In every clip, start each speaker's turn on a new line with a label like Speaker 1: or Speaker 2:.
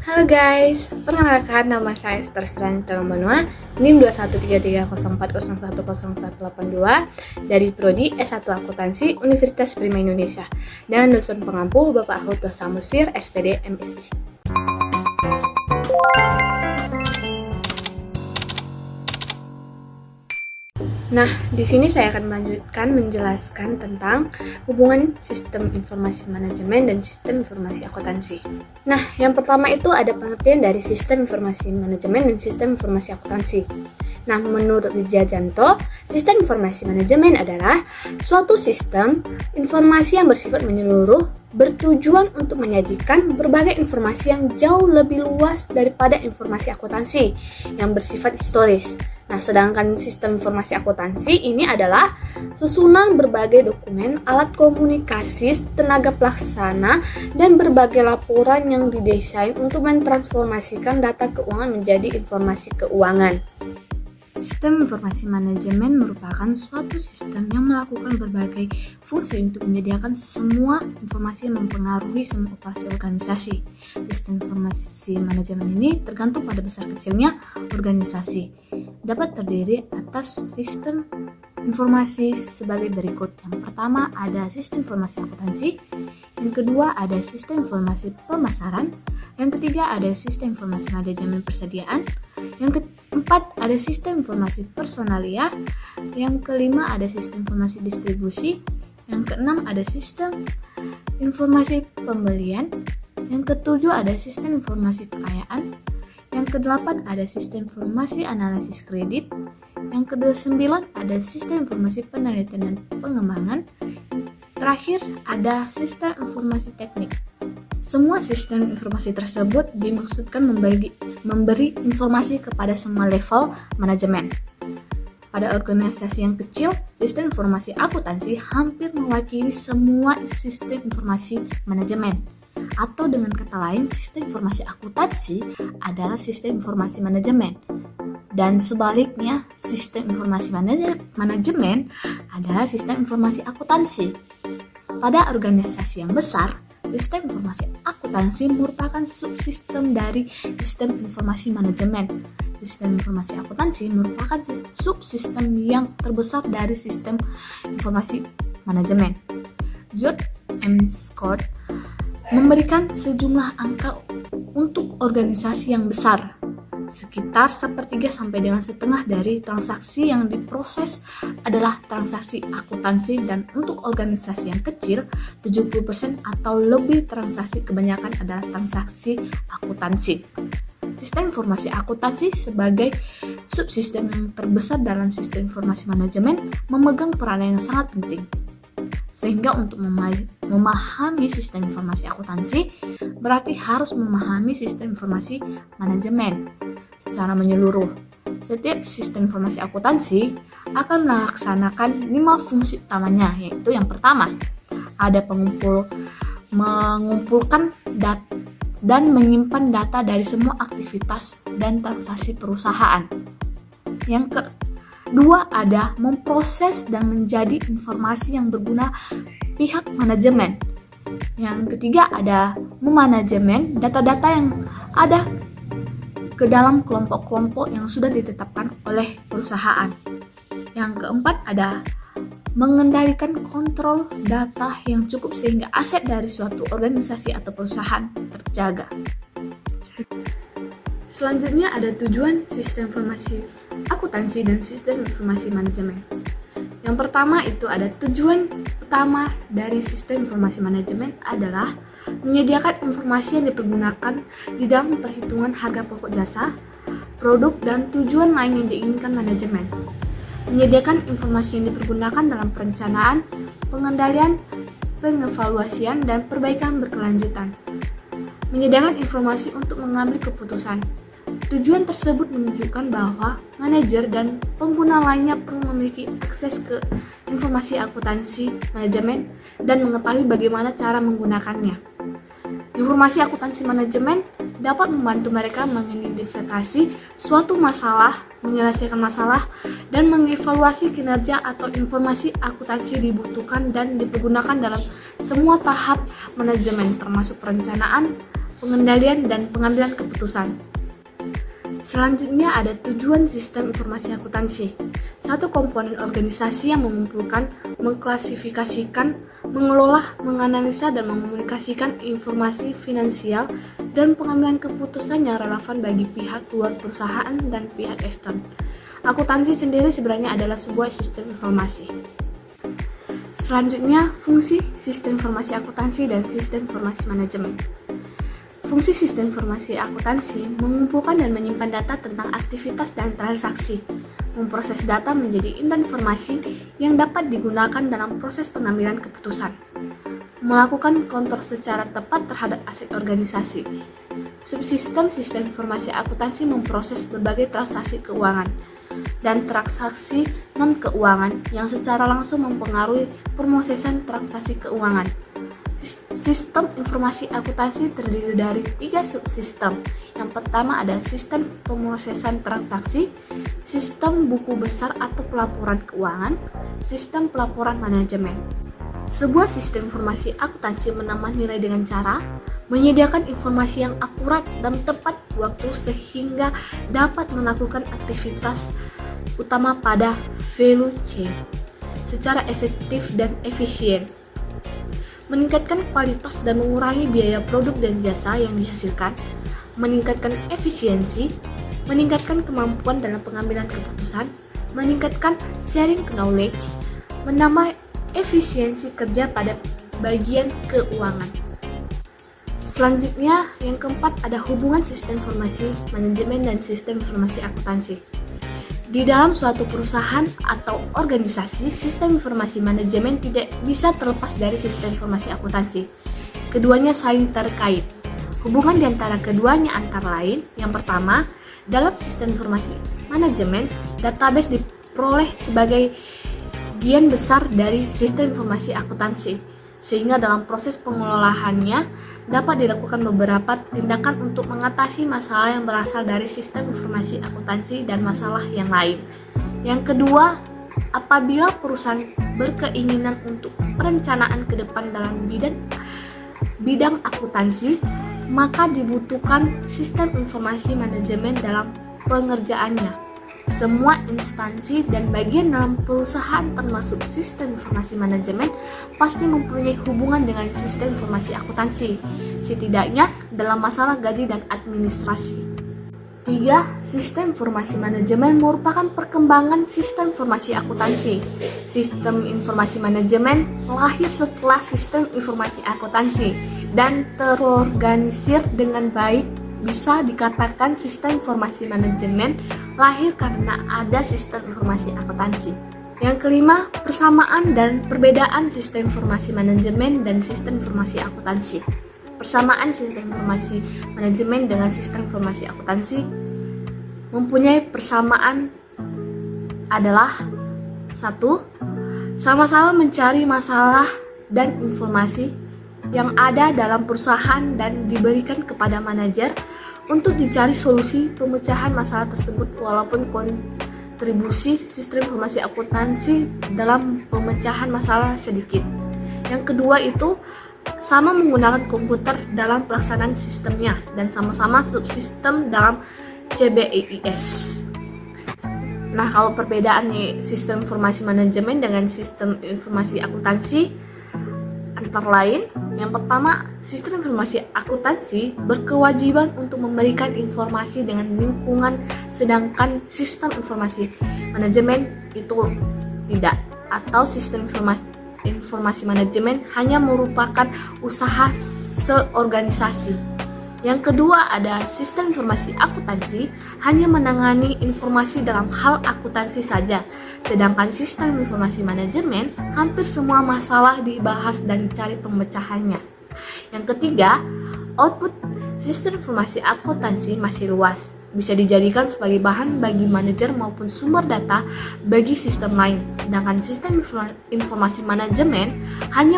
Speaker 1: Halo guys, perkenalkan nama saya Esther Banua, NIM 2133040101082 dari Prodi S1 Akuntansi Universitas Prima Indonesia dan dosen pengampu Bapak Ahmad Samusir, SPD MSI. Nah, di sini saya akan melanjutkan menjelaskan tentang hubungan sistem informasi manajemen dan sistem informasi akuntansi. Nah, yang pertama itu ada pengertian dari sistem informasi manajemen dan sistem informasi akuntansi. Nah, menurut Wijajanto, sistem informasi manajemen adalah suatu sistem informasi yang bersifat menyeluruh, bertujuan untuk menyajikan berbagai informasi yang jauh lebih luas daripada informasi akuntansi yang bersifat historis. Nah, sedangkan sistem informasi akuntansi ini adalah susunan berbagai dokumen, alat komunikasi, tenaga pelaksana, dan berbagai laporan yang didesain untuk mentransformasikan data keuangan menjadi informasi keuangan. Sistem informasi manajemen merupakan suatu sistem yang melakukan berbagai fungsi untuk menyediakan semua informasi yang mempengaruhi semua operasi organisasi. Sistem informasi manajemen ini tergantung pada besar kecilnya organisasi. Dapat terdiri atas sistem informasi sebagai berikut. Yang pertama ada sistem informasi akuntansi, yang kedua ada sistem informasi pemasaran, yang ketiga ada sistem informasi manajemen persediaan, yang keempat ada sistem informasi personalia, yang kelima ada sistem informasi distribusi, yang keenam ada sistem informasi pembelian, yang ketujuh ada sistem informasi kekayaan, yang kedelapan ada sistem informasi analisis kredit, yang kesembilan ada sistem informasi penelitian dan pengembangan, terakhir ada sistem informasi teknik. Semua sistem informasi tersebut dimaksudkan memberi informasi kepada semua level manajemen. Pada organisasi yang kecil, sistem informasi akuntansi hampir mewakili semua sistem informasi manajemen. Atau dengan kata lain, sistem informasi akuntansi adalah sistem informasi manajemen. Dan sebaliknya, sistem informasi manajemen adalah sistem informasi akuntansi. Pada organisasi yang besar, sistem informasi akuntansi merupakan subsistem dari sistem informasi manajemen. Sistem informasi akuntansi merupakan subsistem yang terbesar dari sistem informasi manajemen. George M. Scott memberikan sejumlah angka untuk organisasi yang besar. Sekitar sepertiga sampai dengan setengah dari transaksi yang diproses adalah transaksi akuntansi, dan untuk organisasi yang kecil 70% atau lebih transaksi kebanyakan adalah transaksi akuntansi. Sistem informasi akuntansi sebagai subsistem yang terbesar dalam sistem informasi manajemen memegang peranan yang sangat penting. Sehingga untuk memahami sistem informasi akuntansi berarti harus memahami sistem informasi manajemen secara menyeluruh. Setiap sistem informasi akuntansi akan melaksanakan 5 fungsi utamanya, yaitu yang pertama ada mengumpulkan data dan menyimpan data dari semua aktivitas dan transaksi perusahaan. Yang kedua ada memproses dan menjadi informasi yang berguna pihak manajemen. Yang ketiga ada memanajemen data-data yang ada ke dalam kelompok-kelompok yang sudah ditetapkan oleh perusahaan. Yang keempat ada mengendalikan kontrol data yang cukup sehingga aset dari suatu organisasi atau perusahaan terjaga. Selanjutnya ada tujuan sistem informasi akuntansi dan sistem informasi manajemen. Yang pertama itu ada tujuan utama dari sistem informasi manajemen adalah menyediakan informasi yang dipergunakan di dalam perhitungan harga pokok jasa, produk, dan tujuan lain yang diinginkan manajemen. Menyediakan informasi yang dipergunakan dalam perencanaan, pengendalian, pengevaluasian, dan perbaikan berkelanjutan. Menyediakan informasi untuk mengambil keputusan. Tujuan tersebut menunjukkan bahwa manajer dan pengguna lainnya perlu memiliki akses ke informasi akuntansi manajemen dan mengetahui bagaimana cara menggunakannya. Informasi akuntansi manajemen dapat membantu mereka mengidentifikasi suatu masalah, menyelesaikan masalah, dan mengevaluasi kinerja atau informasi akuntansi dibutuhkan dan dipergunakan dalam semua tahap manajemen, termasuk perencanaan, pengendalian, dan pengambilan keputusan. Selanjutnya ada tujuan sistem informasi akuntansi. Satu komponen organisasi yang mengumpulkan, mengklasifikasikan, mengelola, menganalisa, dan mengomunikasikan informasi finansial dan pengambilan keputusan yang relevan bagi pihak luar perusahaan dan pihak ekstern. Akuntansi sendiri sebenarnya adalah sebuah sistem informasi. Selanjutnya, fungsi sistem informasi akuntansi dan sistem informasi manajemen. Fungsi sistem informasi akuntansi mengumpulkan dan menyimpan data tentang aktivitas dan transaksi, memproses data menjadi input informasi yang dapat digunakan dalam proses pengambilan keputusan, melakukan kontrol secara tepat terhadap aset organisasi. Subsistem sistem informasi akuntansi memproses berbagai transaksi keuangan dan transaksi non-keuangan yang secara langsung mempengaruhi proses transaksi keuangan. Sistem informasi akuntansi terdiri dari 3 subsistem. Yang pertama ada sistem pemrosesan transaksi, sistem buku besar atau pelaporan keuangan, sistem pelaporan manajemen. Sebuah sistem informasi akuntansi menambah nilai dengan cara menyediakan informasi yang akurat dan tepat waktu sehingga dapat melakukan aktivitas utama pada value chain secara efektif dan efisien, meningkatkan kualitas dan mengurangi biaya produk dan jasa yang dihasilkan, meningkatkan efisiensi, meningkatkan kemampuan dalam pengambilan keputusan, meningkatkan sharing knowledge, menambah efisiensi kerja pada bagian keuangan. Selanjutnya, yang keempat ada hubungan sistem informasi manajemen dan sistem informasi akuntansi. Di dalam suatu perusahaan atau organisasi, sistem informasi manajemen tidak bisa terlepas dari sistem informasi akuntansi. Keduanya saling terkait. Hubungan di antara keduanya antara lain, yang pertama, dalam sistem informasi manajemen, database diperoleh sebagai bagian besar dari sistem informasi akuntansi, sehingga dalam proses pengelolaannya dapat dilakukan beberapa tindakan untuk mengatasi masalah yang berasal dari sistem informasi akuntansi dan masalah yang lain. Yang kedua, apabila perusahaan berkeinginan untuk perencanaan ke depan dalam bidang akuntansi, maka dibutuhkan sistem informasi manajemen dalam pengerjaannya. Semua instansi dan bagian dalam perusahaan termasuk sistem informasi manajemen pasti mempunyai hubungan dengan sistem informasi akuntansi, setidaknya dalam masalah gaji dan administrasi. 3. Sistem informasi manajemen merupakan perkembangan sistem informasi akuntansi. Sistem informasi manajemen lahir setelah sistem informasi akuntansi dan terorganisir dengan baik. Bisa dikatakan sistem informasi manajemen lahir karena ada sistem informasi akuntansi. Yang kelima, persamaan dan perbedaan sistem informasi manajemen dan sistem informasi akuntansi. Persamaan sistem informasi manajemen dengan sistem informasi akuntansi mempunyai persamaan adalah 1. Sama-sama mencari masalah dan informasi yang ada dalam perusahaan dan diberikan kepada manajer untuk dicari solusi pemecahan masalah tersebut, walaupun kontribusi sistem informasi akuntansi dalam pemecahan masalah sedikit. Yang kedua itu sama menggunakan komputer dalam pelaksanaan sistemnya dan sama-sama subsistem dalam CBIS. Nah, kalau perbedaan nih sistem informasi manajemen dengan sistem informasi akuntansi antara lain, yang pertama, sistem informasi akuntansi berkewajiban untuk memberikan informasi dengan lingkungan, sedangkan sistem informasi manajemen itu tidak, atau sistem informasi manajemen hanya merupakan usaha seorganisasi. Yang kedua ada sistem informasi akuntansi hanya menangani informasi dalam hal akuntansi saja, sedangkan sistem informasi manajemen hampir semua masalah dibahas dan dicari pemecahannya. Yang ketiga, output sistem informasi akuntansi masih luas, bisa dijadikan sebagai bahan bagi manajer maupun sumber data bagi sistem lain, sedangkan sistem informasi manajemen hanya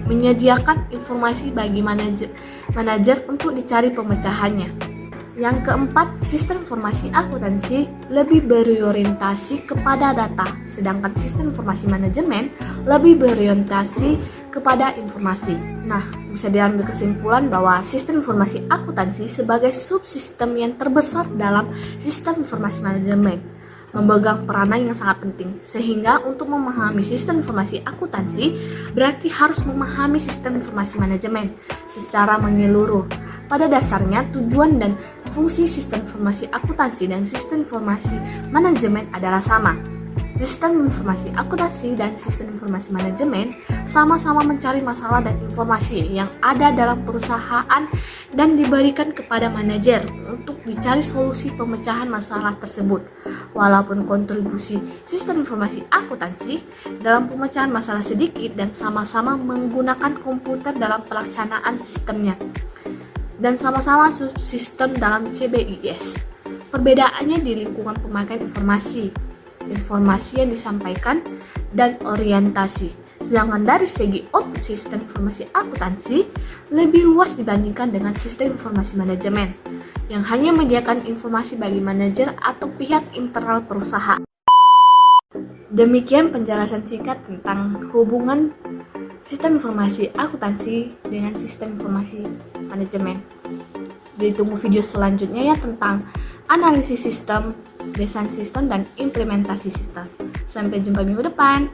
Speaker 1: menyediakan informasi bagi manajer untuk dicari pemecahannya. Yang keempat, sistem informasi akuntansi lebih berorientasi kepada data, sedangkan sistem informasi manajemen lebih berorientasi kepada informasi. Nah, bisa diambil kesimpulan bahwa sistem informasi akuntansi sebagai subsistem yang terbesar dalam sistem informasi manajemen memegang peranan yang sangat penting, sehingga untuk memahami sistem informasi akuntansi berarti harus memahami sistem informasi manajemen secara menyeluruh. Pada dasarnya, tujuan dan fungsi sistem informasi akuntansi dan sistem informasi manajemen adalah sama. Sistem informasi akuntansi dan sistem informasi manajemen sama-sama mencari masalah dan informasi yang ada dalam perusahaan dan diberikan kepada manajer untuk dicari solusi pemecahan masalah tersebut. Walaupun kontribusi sistem informasi akuntansi dalam pemecahan masalah sedikit dan sama-sama menggunakan komputer dalam pelaksanaan sistemnya dan sama-sama subsistem dalam CBIS. Perbedaannya di lingkungan pemakaian informasi yang disampaikan, dan orientasi. Sedangkan dari segi output sistem informasi akuntansi lebih luas dibandingkan dengan sistem informasi manajemen yang hanya menyediakan informasi bagi manajer atau pihak internal perusahaan. Demikian penjelasan singkat tentang hubungan sistem informasi akuntansi dengan sistem informasi manajemen. Ditunggu video selanjutnya ya tentang analisis sistem, desain sistem, dan implementasi sistem. Sampai jumpa minggu depan.